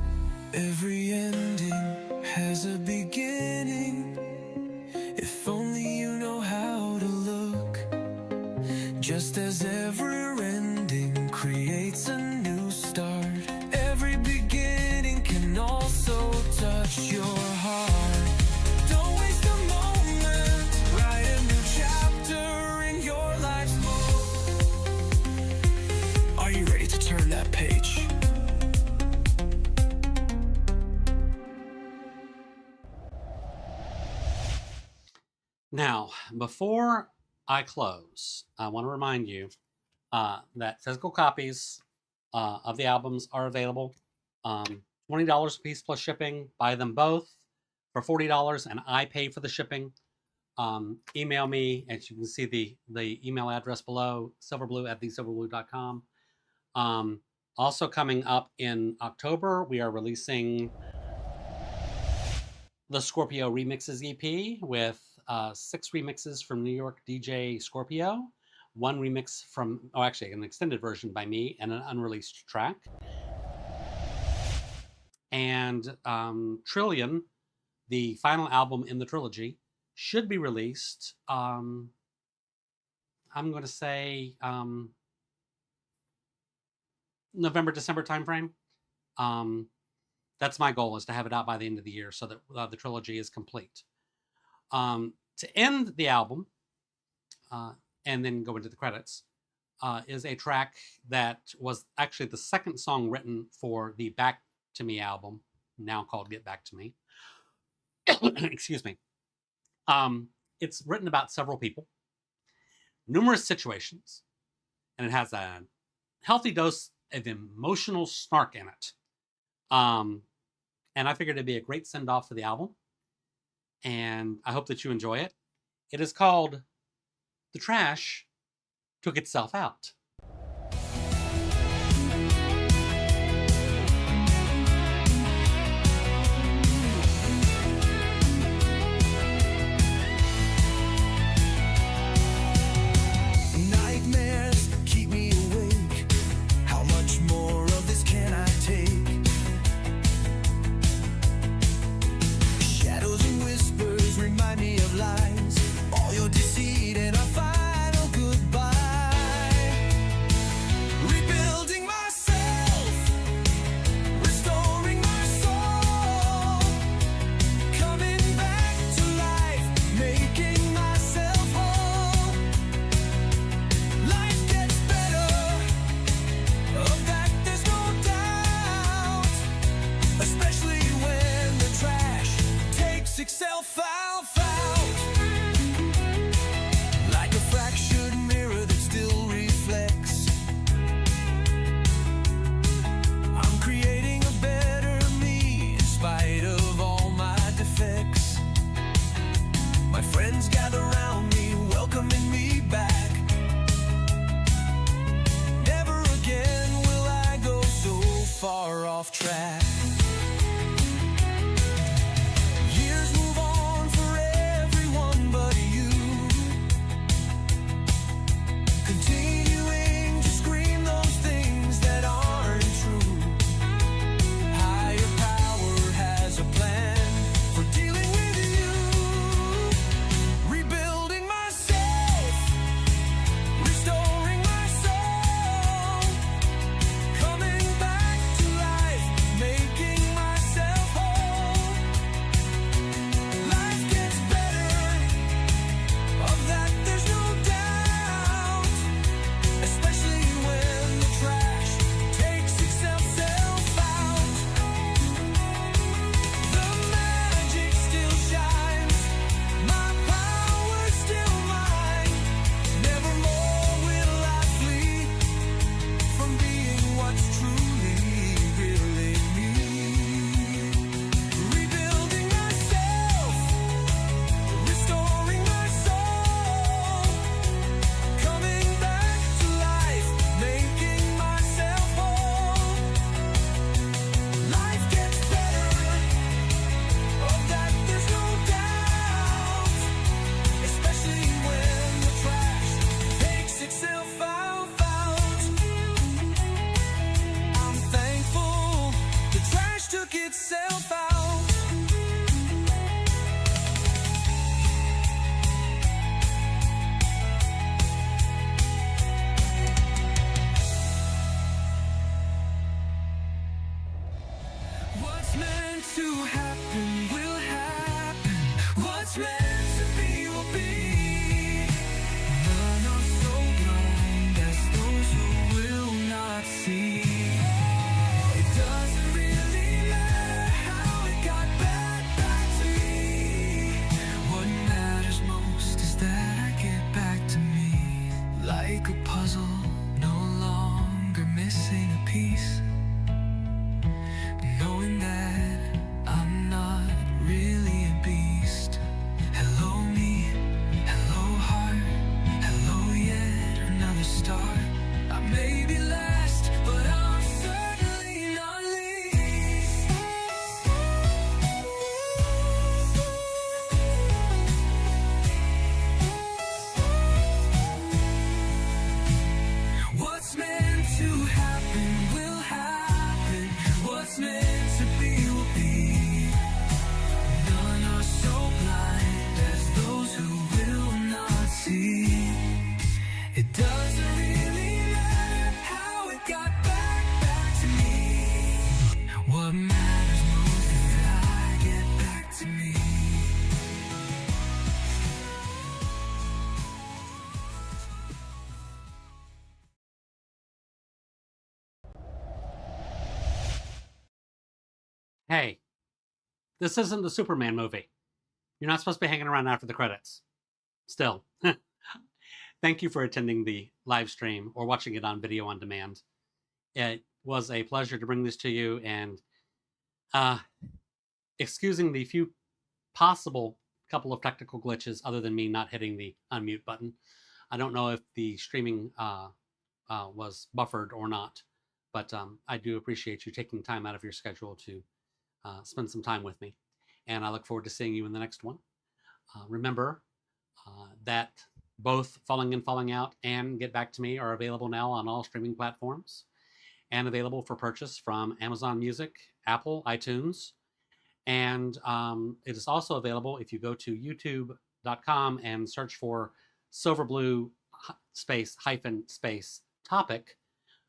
Speaker 2: Every ending has a beginning, if only you know how to look. Just as every ending creates a new start,
Speaker 1: Now, before I close, I want to remind you that physical copies of the albums are available. $20 a piece plus shipping. Buy them both for $40, and I pay for the shipping. Email me, and you can see the email address below, silverblue@thesilverblue.com. Also coming up in October, we are releasing the Scorpio Remixes EP with 6 remixes from New York DJ Scorpio, 1 remix from, actually an extended version by me, and an unreleased track. And Trillion, the final album in the trilogy, should be released, I'm going to say November, December timeframe. That's my goal, is to have it out by the end of the year so that the trilogy is complete. To end the album, and then go into the credits, is a track that was actually the second song written for the Back to Me album, now called Get Back to Me. Excuse me. It's written about several people, numerous situations, and it has a healthy dose of emotional snark in it. And I figured it'd be a great send-off for the album, and I hope that you enjoy it. It is called The Trash Took Itself Out.
Speaker 2: Nightmares keep me awake. How much more of this can I take? Shadows and whispers remind me of lies. All your deceit and a final goodbye. like a puzzle, no longer missing a piece. Knowing that I'm not really a beast. Hello me, hello heart, hello yet another start. I may be last, but I'm certainly not least. What's meant to happen will happen. What's meant to be will be. None are so blind as those who will not see. It doesn't really matter how it got back to me. What matters most is that I get back to me.
Speaker 1: Hey, this isn't the Superman movie. You're not supposed to be hanging around after the credits. Still, thank you for attending the live stream or watching it on video on demand. It was a pleasure to bring this to you, and excusing the few possible couple of technical glitches other than me not hitting the unmute button. I don't know if the streaming was buffered or not, but I do appreciate you taking time out of your schedule to spend some time with me, and I look forward to seeing you in the next one. Remember that both Falling In, Falling Out and Get Back to Me are available now on all streaming platforms and available for purchase from Amazon Music, Apple, iTunes, and it is also available if you go to youtube.com and search for Silver Blue space topic.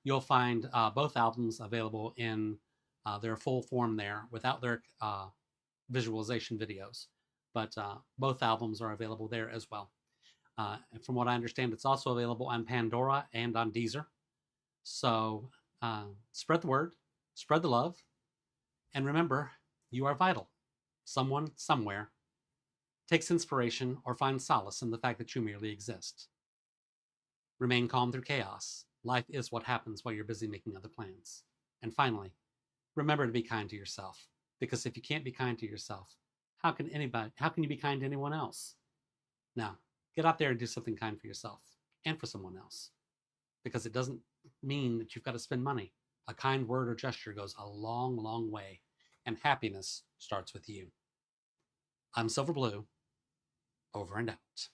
Speaker 1: You'll find both albums available in their full form there without their visualization videos, but both albums are available there as well. And from what I understand, it's also available on Pandora and on Deezer. So spread the word, spread the love, and remember, you are vital. Someone, somewhere, takes inspiration or finds solace in the fact that you merely exist. Remain calm through chaos. Life is what happens while you're busy making other plans. And finally, remember to be kind to yourself. Because if you can't be kind to yourself, how can you be kind to anyone else? Now, get out there and do something kind for yourself and for someone else. Because it doesn't mean that you've got to spend money. A kind word or gesture goes a long, long way. And happiness starts with you. I'm Silver Blue. Over and out.